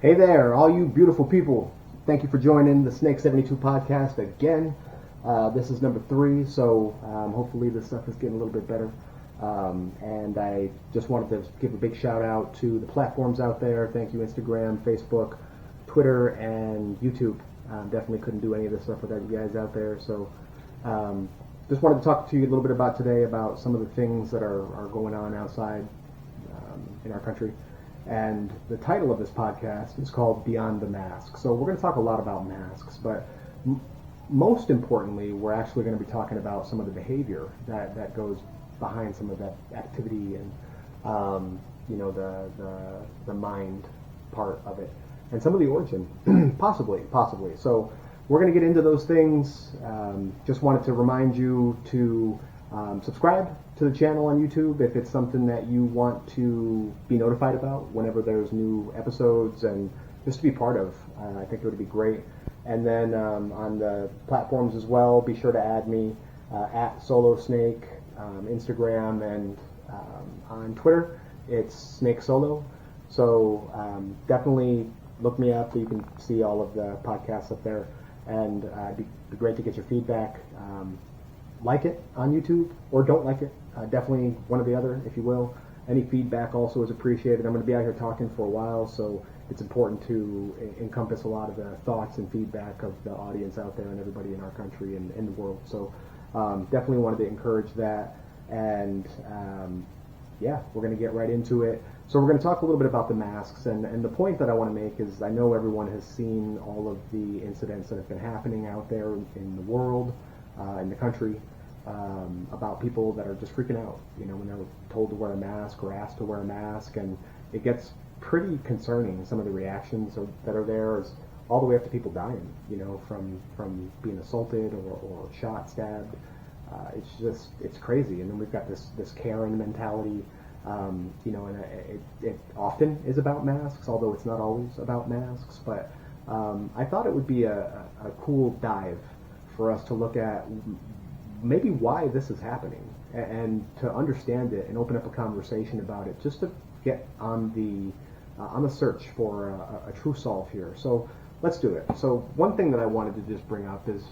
Hey there, all you beautiful people. Thank you for joining the Snake 72 podcast again. This is number 3, so hopefully this stuff is getting a little bit better. And I just wanted to give a big shout out to the platforms out there. Thank you, Instagram, Facebook, Twitter, and YouTube. Definitely couldn't do any of this stuff without you guys out there. So just wanted to talk to you a little bit about today about some of the things that are going on outside in our country. And the title of this podcast is called Beyond the Mask. So we're going to talk a lot about masks, but most importantly, we're actually going to be talking about some of the behavior that goes behind some of that activity and the mind part of it, and some of the origin, possibly. So we're going to get into those things. Just wanted to remind you to subscribe to the channel on YouTube if it's something that you want to be notified about whenever there's new episodes, and just to be part of. I think it would be great. And then on the platforms as well, be sure to add me at Solo Snake, Instagram, and on Twitter it's Snake Solo. So definitely look me up. You can see all of the podcasts up there, and it'd be great to get your feedback. Like it on YouTube or don't like it. Definitely one or the other, if you will. Any feedback also is appreciated. I'm going to be out here talking for a while, so it's important to encompass a lot of the thoughts and feedback of the audience out there and everybody in our country and in the world. So definitely wanted to encourage that. And we're going to get right into it. So we're going to talk a little bit about the masks. And the point that I want to make is I know everyone has seen all of the incidents that have been happening out there in the world, in the country, about people that are just freaking out, when they're told to wear a mask or asked to wear a mask, and it gets pretty concerning. Some of the reactions that are there is all the way up to people dying, from being assaulted or shot, stabbed. It's crazy. And then we've got this Karen mentality, and it often is about masks, although it's not always about masks. But I thought it would be a cool dive for us to look at maybe why this is happening and to understand it and open up a conversation about it, just to get on the search for a true solve here. So let's do it. So one thing that I wanted to just bring up is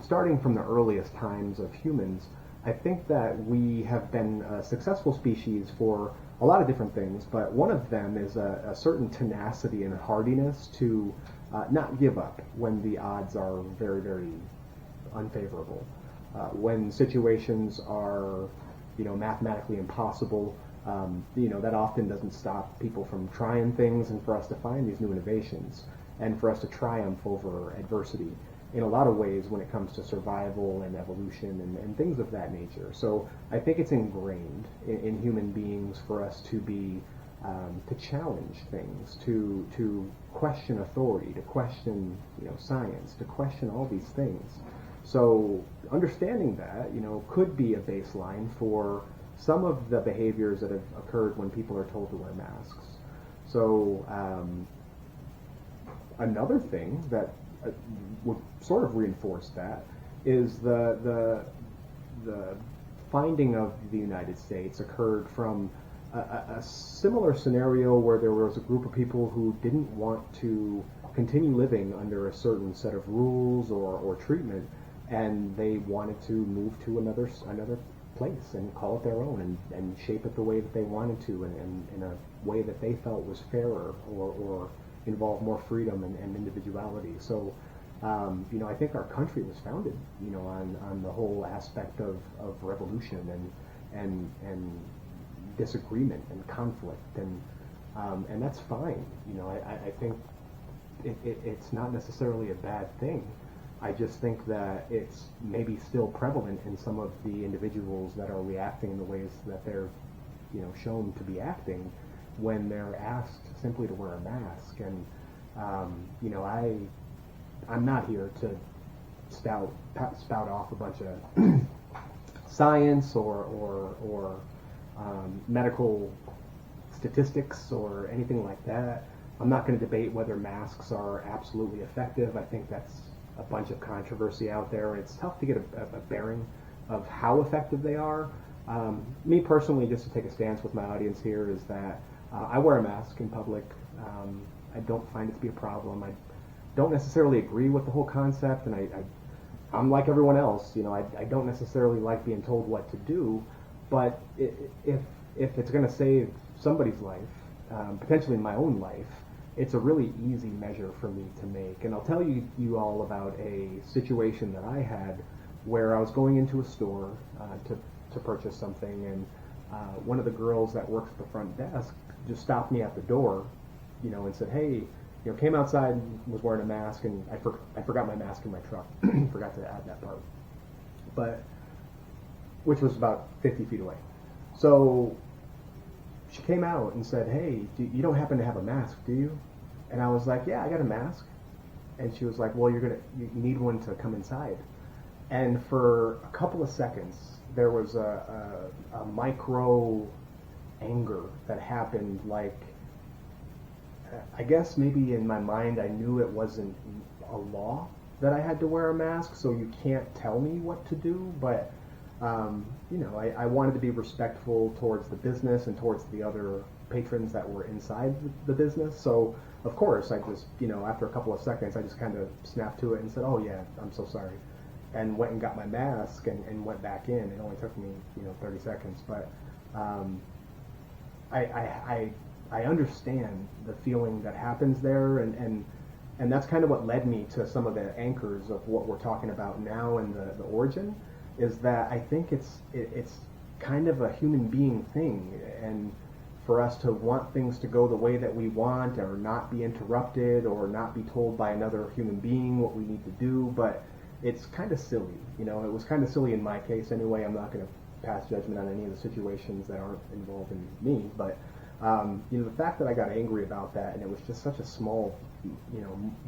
starting from the earliest times of humans, I think that we have been a successful species for a lot of different things, but one of them is a certain tenacity and hardiness to not give up when the odds are very, very unfavorable. When situations are, mathematically impossible, that often doesn't stop people from trying things and for us to find these new innovations and for us to triumph over adversity in a lot of ways when it comes to survival and evolution and things of that nature. So I think it's ingrained in human beings for us to be to challenge things, to question authority, to question science, to question all these things. So understanding that, could be a baseline for some of the behaviors that have occurred when people are told to wear masks. So another thing that would sort of reinforce that is the finding of the United States occurred from a similar scenario where there was a group of people who didn't want to continue living under a certain set of rules or treatment, and they wanted to move to another place and call it their own and shape it the way that they wanted to, and in a way that they felt was fairer or involved more freedom and individuality. So I think our country was founded on the whole aspect of revolution and disagreement and conflict, and that's fine. I think it's not necessarily a bad thing. I just think that it's maybe still prevalent in some of the individuals that are reacting in the ways that they're, shown to be acting when they're asked simply to wear a mask. And, I'm not here to spout off a bunch of science or medical statistics or anything like that. I'm not going to debate whether masks are absolutely effective. I think that's a bunch of controversy out there. It's tough to get a bearing of how effective they are. Me personally, just to take a stance with my audience here, is that I wear a mask in public. I don't find it to be a problem. I don't necessarily agree with the whole concept, and I'm like everyone else. I don't necessarily like being told what to do, but if it's going to save somebody's life, potentially my own life, it's a really easy measure for me to make. And I'll tell you all about a situation that I had where I was going into a store to purchase something, and one of the girls that works at the front desk just stopped me at the door, and said, "Hey, came outside and was wearing a mask, and I forgot my mask in my truck." Forgot to add that part, but which was about 50 feet away. So she came out and said, "Hey, you don't happen to have a mask, do you?" And I was like, "Yeah, I got a mask." And she was like, "Well, you need one to come inside." And for a couple of seconds, there was a micro anger that happened. Like, I guess maybe in my mind I knew it wasn't a law that I had to wear a mask, so you can't tell me what to do, but I wanted to be respectful towards the business and towards the other patrons that were inside the business. So of course I just, after a couple of seconds, I just kind of snapped to it and said, "Oh yeah, I'm so sorry," and went and got my mask and went back in. It only took me 30 seconds, but I understand the feeling that happens there, and that's kind of what led me to some of the anchors of what we're talking about now, and the origin is that I think it's kind of a human being thing, and for us to want things to go the way that we want, or not be interrupted, or not be told by another human being what we need to do. But it's kind of silly, it was kind of silly in my case anyway. I'm not going to pass judgment on any of the situations that aren't involving me, but the fact that I got angry about that, and it was just such a small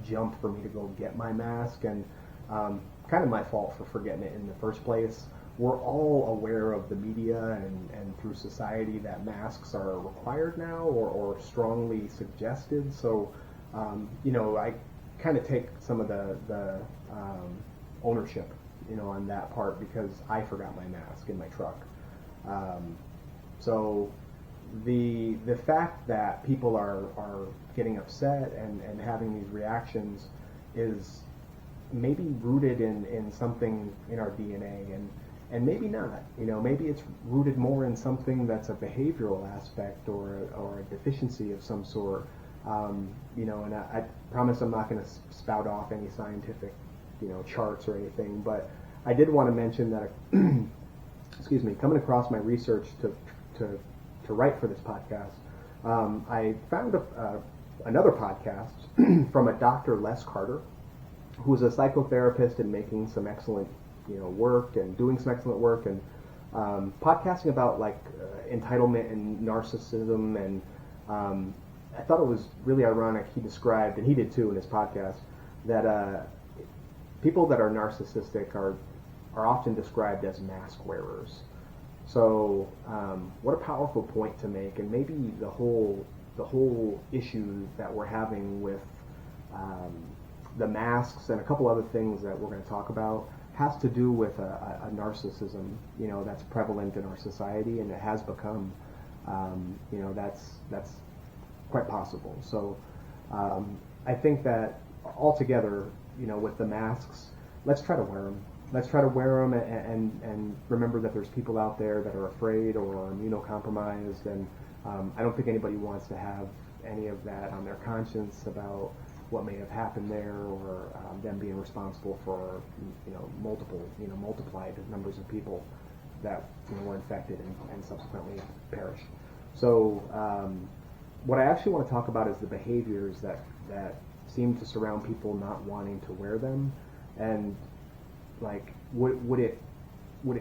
jump for me to go get my mask, and kind of my fault for forgetting it in the first place. We're all aware of the media and through society that masks are required now, or strongly suggested. So I kind of take some of the ownership on that part, because I forgot my mask in my truck. So the fact that people are getting upset and having these reactions is maybe rooted in something in our DNA, and maybe not. Maybe it's rooted more in something that's a behavioral aspect, or a deficiency of some sort. And I promise I'm not going to spout off any scientific charts or anything, but I did want to mention that excuse me, coming across my research to write for this podcast, I found another podcast from a Dr. Les Carter, who's a psychotherapist and making some excellent work, and doing some excellent work, and podcasting about entitlement and narcissism. And I thought it was really ironic. He described, and he did too in his podcast, that people that are narcissistic are often described as mask wearers. So what a powerful point to make. And maybe the whole issue that we're having with the masks and a couple other things that we're going to talk about has to do with a narcissism that's prevalent in our society, and it has become that's quite possible. So I think that altogether, with the masks, let's try to wear them. Let's try to wear them, and remember that there's people out there that are afraid or are immunocompromised, and I don't think anybody wants to have any of that on their conscience about what may have happened there, or them being responsible for multiplied numbers of people that were infected and subsequently perished. So what I actually want to talk about is the behaviors that seem to surround people not wanting to wear them, and would it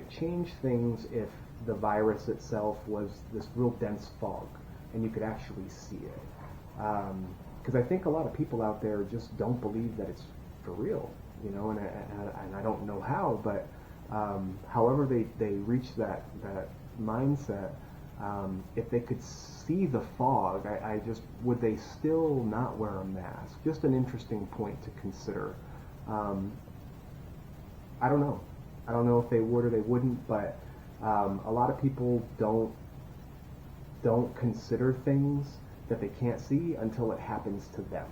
change things if the virus itself was this real dense fog and you could actually see it? Because I think a lot of people out there just don't believe that it's for real, and I don't know how, but however they reach that mindset, if they could see the fog, I just, would they still not wear a mask? Just an interesting point to consider. I don't know. I don't know if they would or they wouldn't, but a lot of people don't don't consider things that they can't see until it happens to them.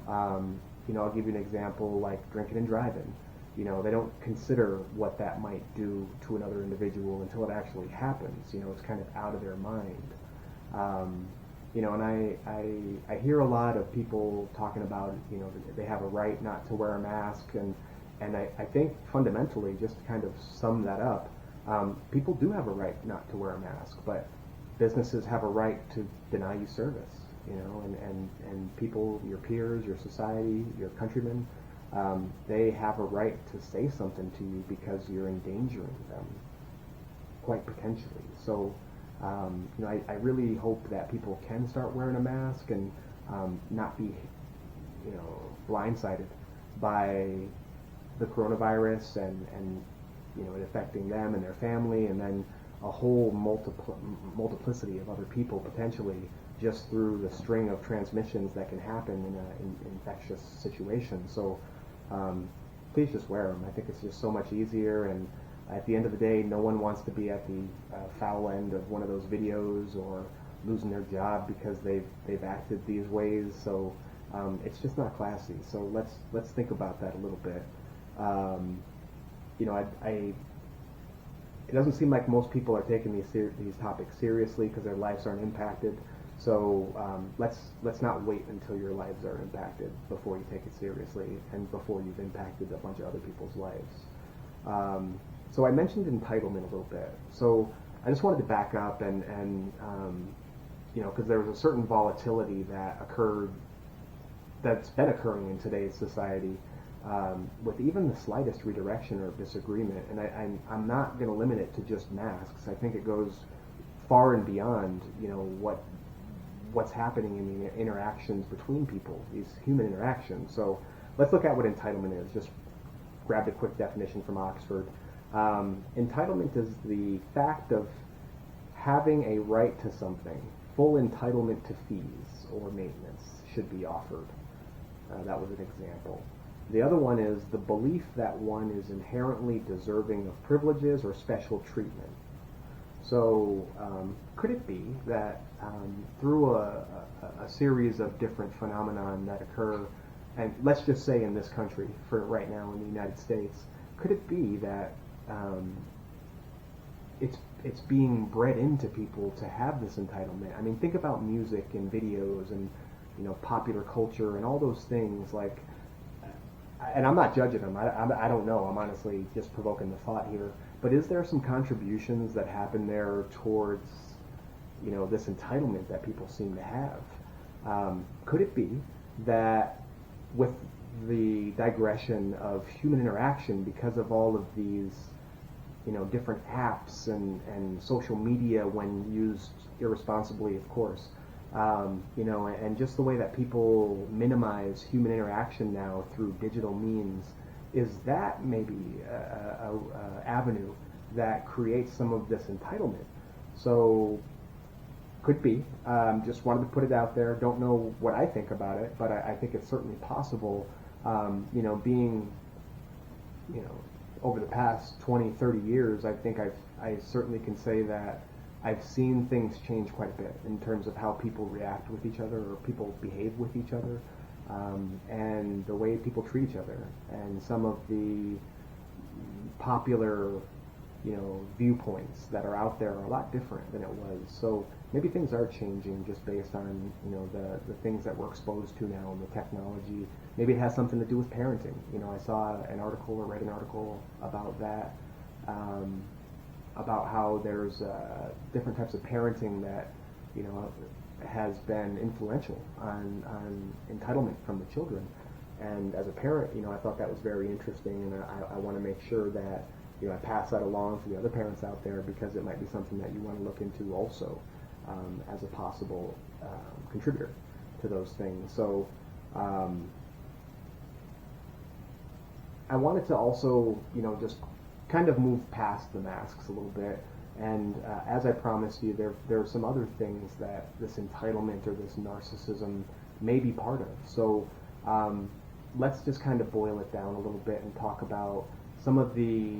I'll give you an example like drinking and driving. They don't consider what that might do to another individual until it actually happens. It's kind of out of their mind. And I hear a lot of people talking about, they have a right not to wear a mask, and I think fundamentally, just to kind of sum that up, people do have a right not to wear a mask, but businesses have a right to deny you service, and people, your peers, your society, your countrymen, they have a right to say something to you because you're endangering them, quite potentially. So, I really hope that people can start wearing a mask and not be, blindsided by the coronavirus and it affecting them and their family, and then a whole multiplicity of other people potentially just through the string of transmissions that can happen in an infectious situation. So please just wear them. I think it's just so much easier, and at the end of the day, no one wants to be at the foul end of one of those videos or losing their job because they've acted these ways. So it's just not classy. So let's think about that a little bit. It doesn't seem like most people are taking these topics seriously because their lives aren't impacted. So let's not wait until your lives are impacted before you take it seriously and before you've impacted a bunch of other people's lives. So I mentioned entitlement a little bit. So I just wanted to back up and because there was a certain volatility that's been occurring in today's society with even the slightest redirection or disagreement. And I'm not going to limit it to just masks. I think it goes far and beyond, what's happening in the interactions between people, these human interactions. So let's look at what entitlement is. Just grabbed a quick definition from Oxford. Entitlement is the fact of having a right to something. Full entitlement to fees or maintenance should be offered. That was an example. The other one is the belief that one is inherently deserving of privileges or special treatment. So could it be that through a series of different phenomenon that occur, and let's just say in this country for right now in the United States, could it be that it's being bred into people to have this entitlement? I mean, think about music and videos and popular culture and all those things. Like, and I'm not judging them. I don't know. I'm honestly just provoking the thought here. But is there some contributions that happen there towards this entitlement that people seem to have? Could it be that with the digression of human interaction, because of all of these different apps and social media when used irresponsibly, of course, and just the way that people minimize human interaction now through digital means, is that maybe a avenue that creates some of this entitlement? So could be. Just wanted to put it out there. Don't know what I think about it, but I think it's certainly possible. Being over the past 20, 30 years, I think I certainly can say that I've seen things change quite a bit in terms of how people react with each other or people behave with each other, and the way people treat each other. And some of the popular, viewpoints that are out there are a lot different than it was. So maybe things are changing just based on, the things that we're exposed to now and the technology. Maybe it has something to do with parenting. I saw an article or read an article about that, about how there's different types of parenting that, has been influential on entitlement from the children. And as a parent, I thought that was very interesting, and I want to make sure that, I pass that along to the other parents out there, because it might be something that you want to look into also as a possible contributor to those things. So I wanted to also, just kind of move past the masks a little bit. And as I promised you, there are some other things that this entitlement or this narcissism may be part of. So let's just kind of boil it down a little bit and talk about some of the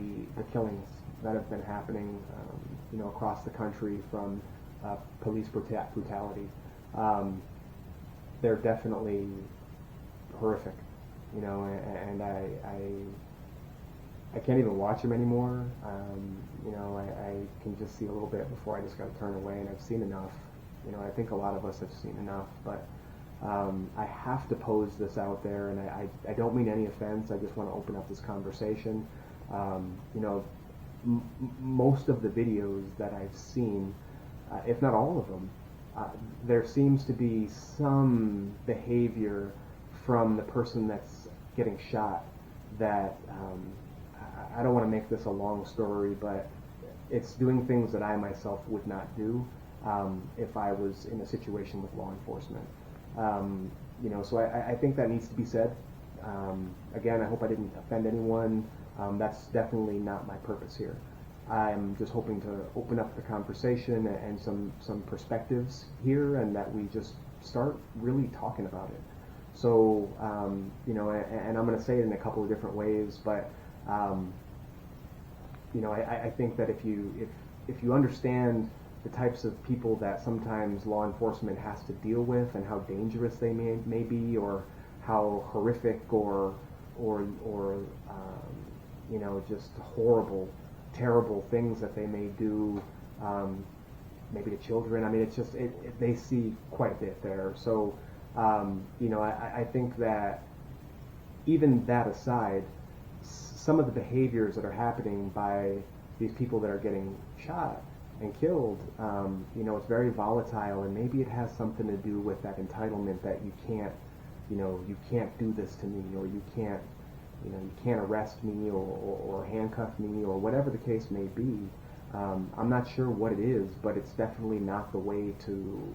killings that have been happening, across the country, from police brutality. They're definitely horrific, you know, and I can't even watch them anymore. You know, I can just see a little bit before I just got to turn away, and I've seen enough. You know, I think a lot of us have seen enough, but I have to pose this out there, and I don't mean any offense. I just want to open up this conversation. You know, most of the videos that I've seen, if not all of them, there seems to be some behavior from the person that's getting shot that I don't want to make this a long story, but it's doing things that I myself would not do if I was in a situation with law enforcement. You know, so I think that needs to be said. Again, I hope I didn't offend anyone. That's definitely not my purpose here. I'm just hoping to open up the conversation and some perspectives here, and that we just start really talking about it. So, you know, and I'm going to say it in a couple of different ways, but you know, I think that if you understand the types of people that sometimes law enforcement has to deal with, and how dangerous they may be, or how horrific or you know, just horrible, terrible things that they may do, maybe to children. I mean, it's just they see quite a bit there. So, you know, I think that even that aside, some of the behaviors that are happening by these people that are getting shot and killed, you know, it's very volatile, and maybe it has something to do with that entitlement that you can't, you know, you can't do this to me, or you can't, you know, you can't arrest me or handcuff me, or whatever the case may be. I'm not sure what it is, but it's definitely not the way to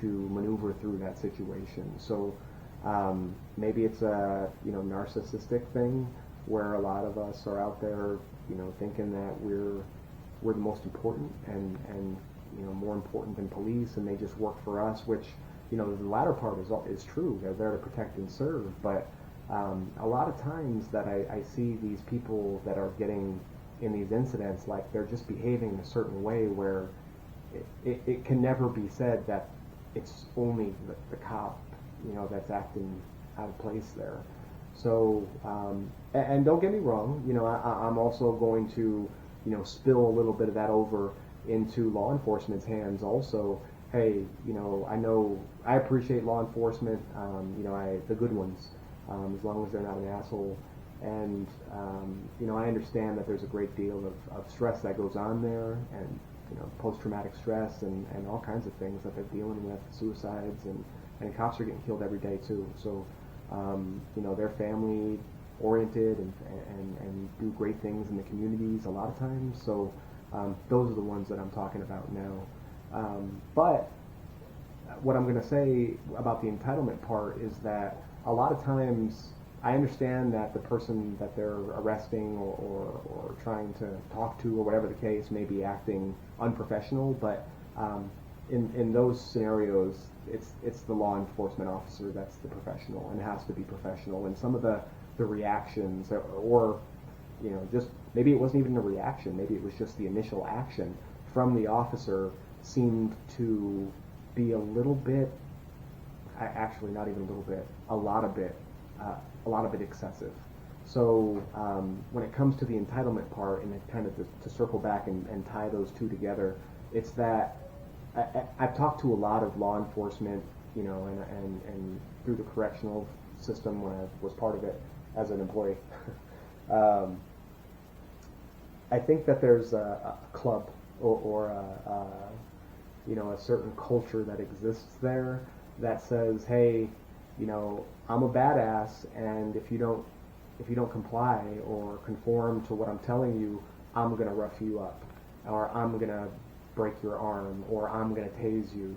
maneuver through that situation. So maybe it's a, you know, narcissistic thing where a lot of us are out there, you know, thinking that we're the most important and you know, more important than police, and they just work for us, which, you know, the latter part is true. They're there to protect and serve, but a lot of times that I see these people that are getting in these incidents, like they're just behaving in a certain way where it can never be said that it's only the cop, you know, that's acting out of place there. So, and don't get me wrong, you know, I'm also going to, you know, spill a little bit of that over into law enforcement's hands also. Hey, you know, I appreciate law enforcement, you know, the good ones, as long as they're not an asshole. And, you know, I understand that there's a great deal of stress that goes on there, and, you know, post-traumatic stress and all kinds of things that they're dealing with, suicides, and cops are getting killed every day too. So, you know, they're family oriented and do great things in the communities a lot of times. So those are the ones that I'm talking about now. But what I'm going to say about the entitlement part is that a lot of times I understand that the person that they're arresting or trying to talk to, or whatever the case, may be acting unprofessional, but in those scenarios, it's the law enforcement officer that's the professional, and has to be professional. And some of the reactions, or you know, just maybe it wasn't even a reaction, maybe it was just the initial action from the officer, seemed to be a little bit, actually not even a little bit, a lot of it excessive. So when it comes to the entitlement part, and kind of to circle back and tie those two together, it's that I've talked to a lot of law enforcement, you know, and through the correctional system when I was part of it as an employee. I think that there's a club or you know, a certain culture that exists there that says, hey, you know, I'm a badass, and if you don't comply or conform to what I'm telling you, I'm gonna rough you up, or I'm gonna break your arm, or I'm gonna tase you.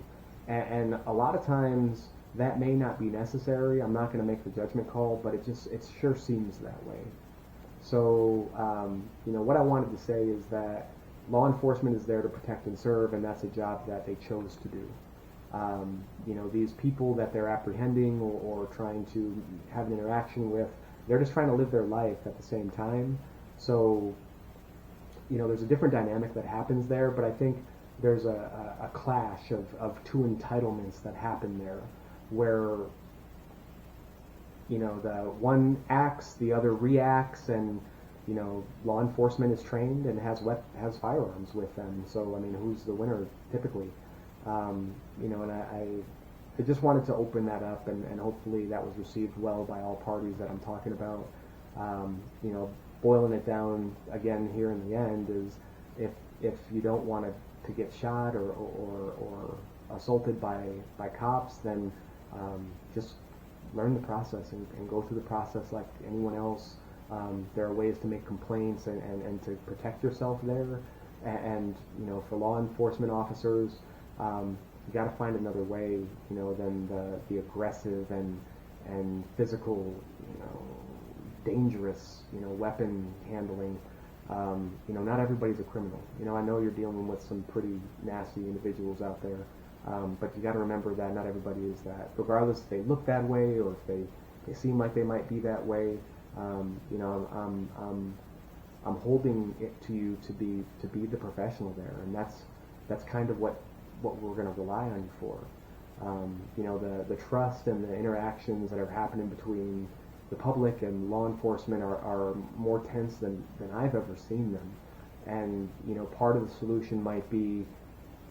And a lot of times that may not be necessary. I'm not gonna make the judgment call, but it sure seems that way. So you know, what I wanted to say is that law enforcement is there to protect and serve, and that's a job that they chose to do. You know, these people that they're apprehending or trying to have an interaction with, they're just trying to live their life at the same time. So, you know, there's a different dynamic that happens there, but I think there's a clash of two entitlements that happen there, where the one acts, the other reacts, and law enforcement is trained and has firearms with them. So I mean, who's the winner typically? And I just wanted to open that up, and hopefully that was received well by all parties that I'm talking about. Boiling it down again here in the end is, if you don't want to get shot or assaulted by cops, then just learn the process and go through the process like anyone else. There are ways to make complaints and to protect yourself there. And for law enforcement officers, you got to find another way, than the aggressive and physical, dangerous, weapon handling. Not everybody's a criminal. I know you're dealing with some pretty nasty individuals out there, but you got to remember that not everybody is that. Regardless if they look that way or if they seem like they might be that way, I'm holding it to you to be the professional there, and that's kind of what we're going to rely on you for. The trust and the interactions that are happening between the public and law enforcement are more tense than I've ever seen them. And part of the solution might be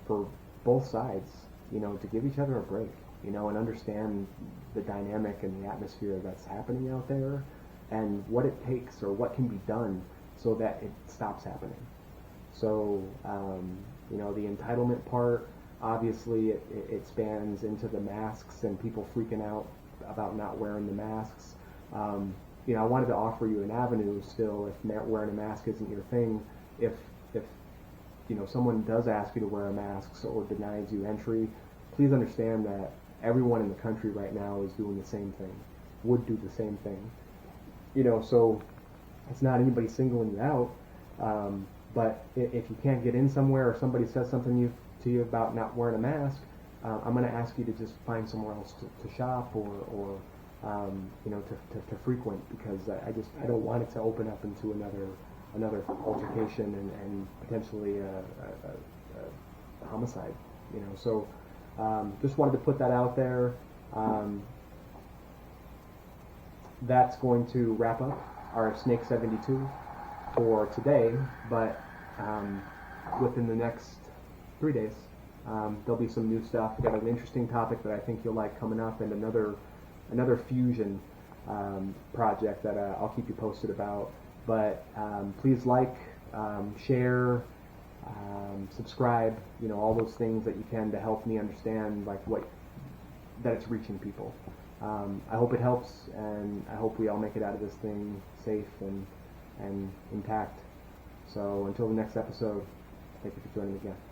for both sides, to give each other a break, and understand the dynamic and the atmosphere that's happening out there, and what it takes or what can be done so that it stops happening. So the entitlement part, obviously it spans into the masks and people freaking out about not wearing the masks. I wanted to offer you an avenue still, if wearing a mask isn't your thing. If someone does ask you to wear a mask or denies you entry, please understand that everyone in the country right now is doing the same thing, would do the same thing. So it's not anybody singling you out, but if you can't get in somewhere or somebody says something to you about not wearing a mask, I'm going to ask you to just find somewhere else to shop or to frequent, because I don't want it to open up into another altercation and potentially a homicide. So just wanted to put that out there. That's going to wrap up our Snake 72 for today, but within the next 3 days there'll be some new stuff. We've got an interesting topic that I think you'll like coming up, and another fusion project that I'll keep you posted about. But please like, share, subscribe, all those things that you can to help me understand that it's reaching people. I hope it helps, and I hope we all make it out of this thing safe and intact. So until the next episode, thank you for joining me again.